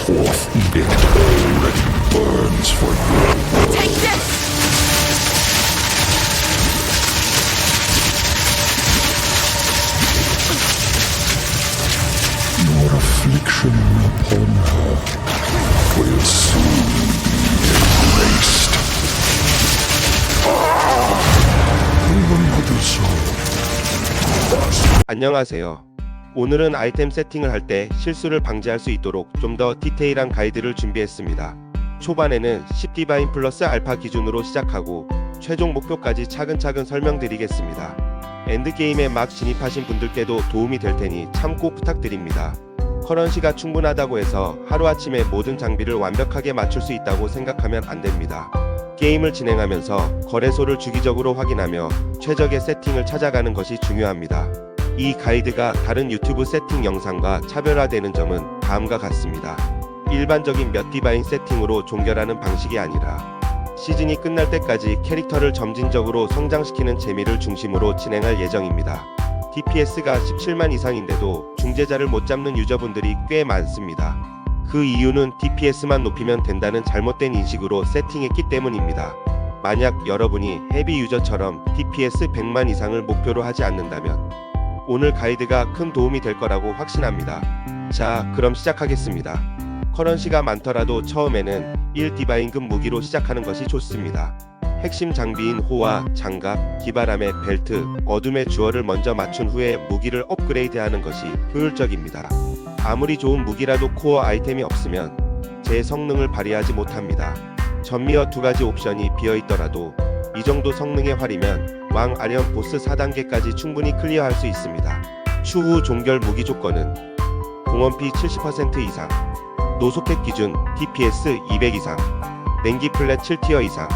forth, it already burns for you. Take this! Your affliction upon her will soon be erased. Another soul. 안녕하세요. 오늘은 아이템 세팅을 할 때 실수를 방지할 수 있도록 좀 더 디테일한 가이드를 준비했습니다. 초반에는 10디바인 플러스 알파 기준으로 시작하고 최종 목표까지 차근차근 설명드리겠습니다. 엔드게임에 막 진입하신 분들께도 도움이 될 테니 참고 부탁드립니다. 커런시가 충분하다고 해서 하루아침에 모든 장비를 완벽하게 맞출 수 있다고 생각하면 안 됩니다. 게임을 진행하면서 거래소를 주기적으로 확인하며 최적의 세팅을 찾아가는 것이 중요합니다. 이 가이드가 다른 유튜브 세팅 영상과 차별화되는 점은 다음과 같습니다. 일반적인 몇 디바인 세팅으로 종결하는 방식이 아니라 시즌이 끝날 때까지 캐릭터를 점진적으로 성장시키는 재미를 중심으로 진행할 예정입니다. DPS가 17만 이상인데도 중재자를 못 잡는 유저분들이 꽤 많습니다. 그 이유는 DPS만 높이면 된다는 잘못된 인식으로 세팅했기 때문입니다. 만약 여러분이 헤비 유저처럼 DPS 100만 이상을 목표로 하지 않는다면 오늘 가이드가 큰 도움이 될 거라고 확신합니다. 자, 그럼 시작하겠습니다. 커런시가 많더라도 처음에는 1디바인급 무기로 시작하는 것이 좋습니다. 핵심 장비인 호와 장갑, 기바람의 벨트, 어둠의 주얼을 먼저 맞춘 후에 무기를 업그레이드하는 것이 효율적입니다. 아무리 좋은 무기라도 코어 아이템이 없으면 제 성능을 발휘하지 못합니다. 전미어 2가지 옵션이 비어있더라도 이 정도 성능의 활이면 왕 아련 보스 4단계까지 충분히 클리어할 수 있습니다. 추후 종결 무기 조건은 공원피 70% 이상, 노소캡 기준 DPS 200 이상, 냉기 플랫 7티어 이상,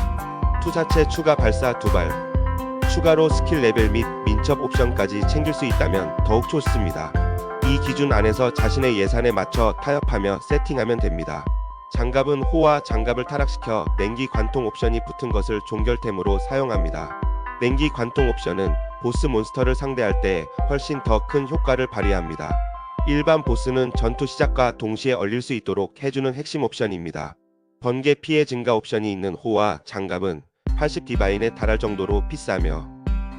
투사체 추가 발사 2발, 추가로 스킬 레벨 및 민첩 옵션까지 챙길 수 있다면 더욱 좋습니다. 이 기준 안에서 자신의 예산에 맞춰 타협하며 세팅하면 됩니다. 장갑은 호와 장갑을 타락시켜 냉기 관통 옵션이 붙은 것을 종결템으로 사용합니다. 냉기 관통 옵션은 보스 몬스터를 상대할 때 훨씬 더 큰 효과를 발휘합니다. 일반 보스는 전투 시작과 동시에 얼릴 수 있도록 해주는 핵심 옵션입니다. 번개 피해 증가 옵션이 있는 호와 장갑은 80디바인에 달할 정도로 비싸며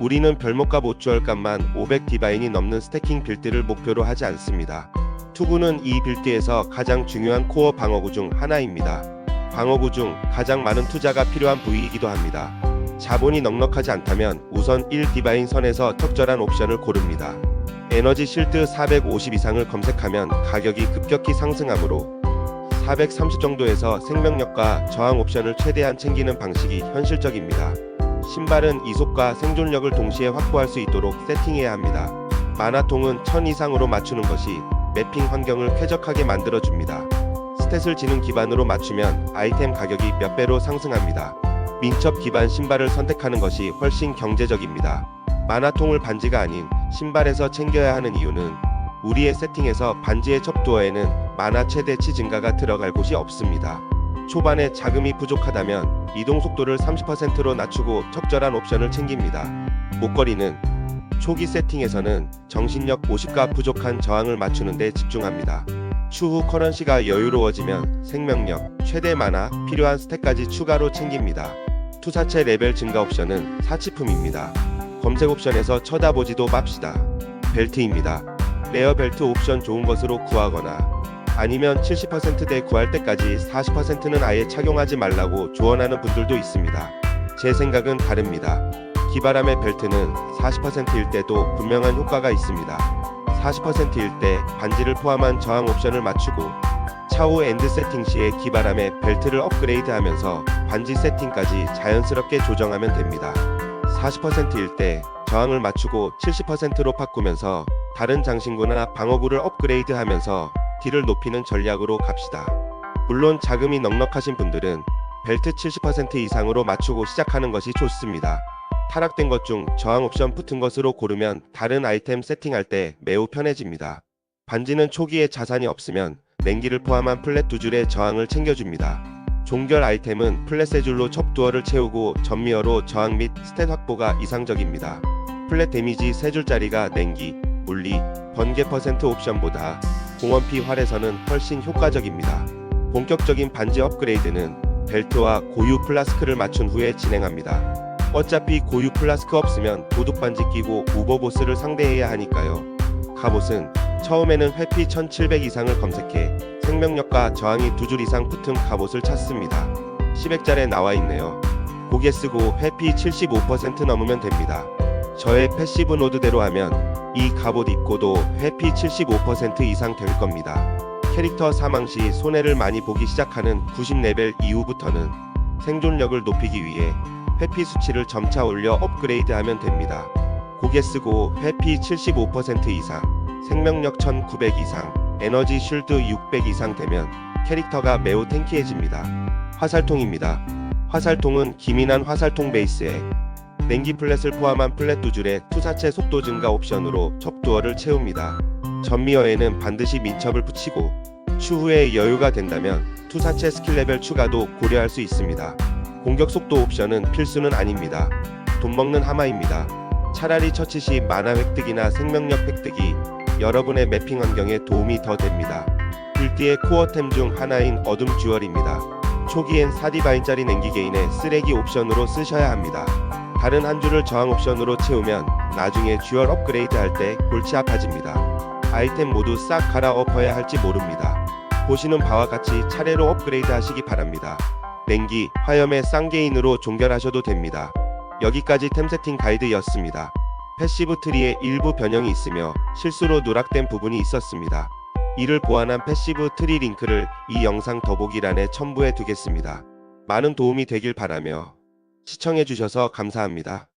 우리는 별목값 5주얼값만 500디바인이 넘는 스태킹 빌드를 목표로 하지 않습니다. 투구는 이 빌드에서 가장 중요한 코어 방어구 중 하나입니다. 방어구 중 가장 많은 투자가 필요한 부위이기도 합니다. 자본이 넉넉하지 않다면 우선 1디바인 선에서 적절한 옵션을 고릅니다. 에너지 실드 450 이상을 검색하면 가격이 급격히 상승하므로 430 정도에서 생명력과 저항 옵션을 최대한 챙기는 방식이 현실적입니다. 신발은 이속과 생존력을 동시에 확보할 수 있도록 세팅해야 합니다. 마나통은 1000 이상으로 맞추는 것이 매핑 환경을 쾌적하게 만들어줍니다. 스탯을 지능 기반으로 맞추면 아이템 가격이 몇 배로 상승합니다. 민첩 기반 신발을 선택하는 것이 훨씬 경제적입니다. 마나통을 반지가 아닌 신발에서 챙겨야 하는 이유는 우리의 세팅에서 반지의 첩두어에는 마나 최대치 증가가 들어갈 곳이 없습니다. 초반에 자금이 부족하다면 이동 속도를 30%로 낮추고 적절한 옵션을 챙깁니다. 목걸이는 초기 세팅에서는 정신력 50가 부족한 저항을 맞추는 데 집중합니다. 추후 커런시가 여유로워지면 생명력, 최대 마나, 필요한 스탯까지 추가로 챙깁니다. 투사체 레벨 증가 옵션은 사치품입니다. 검색 옵션에서 쳐다보지도 맙시다. 벨트입니다. 레어 벨트 옵션 좋은 것으로 구하거나 아니면 70%대 구할 때까지 40%는 아예 착용하지 말라고 조언하는 분들도 있습니다. 제 생각은 다릅니다. 기바람의 벨트는 40%일 때도 분명한 효과가 있습니다. 40%일 때 반지를 포함한 저항 옵션을 맞추고 차후 엔드 세팅 시에 기바람의 벨트를 업그레이드하면서 반지 세팅까지 자연스럽게 조정하면 됩니다. 40%일 때 저항을 맞추고 70%로 바꾸면서 다른 장신구나 방어구를 업그레이드하면서 딜을 높이는 전략으로 갑시다. 물론 자금이 넉넉하신 분들은 벨트 70% 이상으로 맞추고 시작하는 것이 좋습니다. 타락된 것 중 저항 옵션 붙은 것으로 고르면 다른 아이템 세팅할 때 매우 편해집니다. 반지는 초기에 자산이 없으면 냉기를 포함한 플랫 2줄의 저항을 챙겨줍니다. 종결 아이템은 플랫 3줄로 첩두어를 채우고 전미어로 저항 및 스탯 확보가 이상적입니다. 플랫 데미지 3줄짜리가 냉기, 물리, 번개 퍼센트 옵션보다 공원피 활에서는 훨씬 효과적입니다. 본격적인 반지 업그레이드는 벨트와 고유 플라스크를 맞춘 후에 진행합니다. 어차피 고유 플라스크 없으면 도둑 반지 끼고 우버보스를 상대해야 하니까요. 갑옷은 처음에는 회피 1700 이상을 검색해 생명력과 저항이 2줄 이상 붙은 갑옷을 찾습니다. 10액짜리에 나와 있네요. 고개 쓰고 회피 75% 넘으면 됩니다. 저의 패시브 노드대로 하면 이 갑옷 입고도 회피 75% 이상 될 겁니다. 캐릭터 사망 시 손해를 많이 보기 시작하는 90레벨 이후부터는 생존력을 높이기 위해 회피 수치를 점차 올려 업그레이드하면 됩니다. 고개 쓰고 회피 75% 이상, 생명력 1900 이상, 에너지 쉴드 600 이상 되면 캐릭터가 매우 탱키해집니다. 화살통입니다. 화살통은 기민한 화살통 베이스에 냉기 플랫을 포함한 플랫 2줄의 투사체 속도 증가 옵션으로 접두어를 채웁니다. 전미어에는 반드시 민첩을 붙이고 추후에 여유가 된다면 투사체 스킬 레벨 추가도 고려할 수 있습니다. 공격 속도 옵션은 필수는 아닙니다. 돈 먹는 하마입니다. 차라리 처치 시 만화 획득이나 생명력 획득이 여러분의 매핑 환경에 도움이 더 됩니다. 빌드의 코어템 중 하나인 어둠 듀얼입니다. 초기엔 4디바인짜리 냉기 개인의 쓰레기 옵션으로 쓰셔야 합니다. 다른 한 줄을 저항 옵션으로 채우면 나중에 듀얼 업그레이드 할 때 골치 아파집니다. 아이템 모두 싹 갈아엎어야 할지 모릅니다. 보시는 바와 같이 차례로 업그레이드 하시기 바랍니다. 냉기, 화염의 쌍개인으로 종결하셔도 됩니다. 여기까지 템 세팅 가이드였습니다. 패시브 트리에 일부 변형이 있으며 실수로 누락된 부분이 있었습니다. 이를 보완한 패시브 트리 링크를 이 영상 더보기란에 첨부해 두겠습니다. 많은 도움이 되길 바라며 시청해주셔서 감사합니다.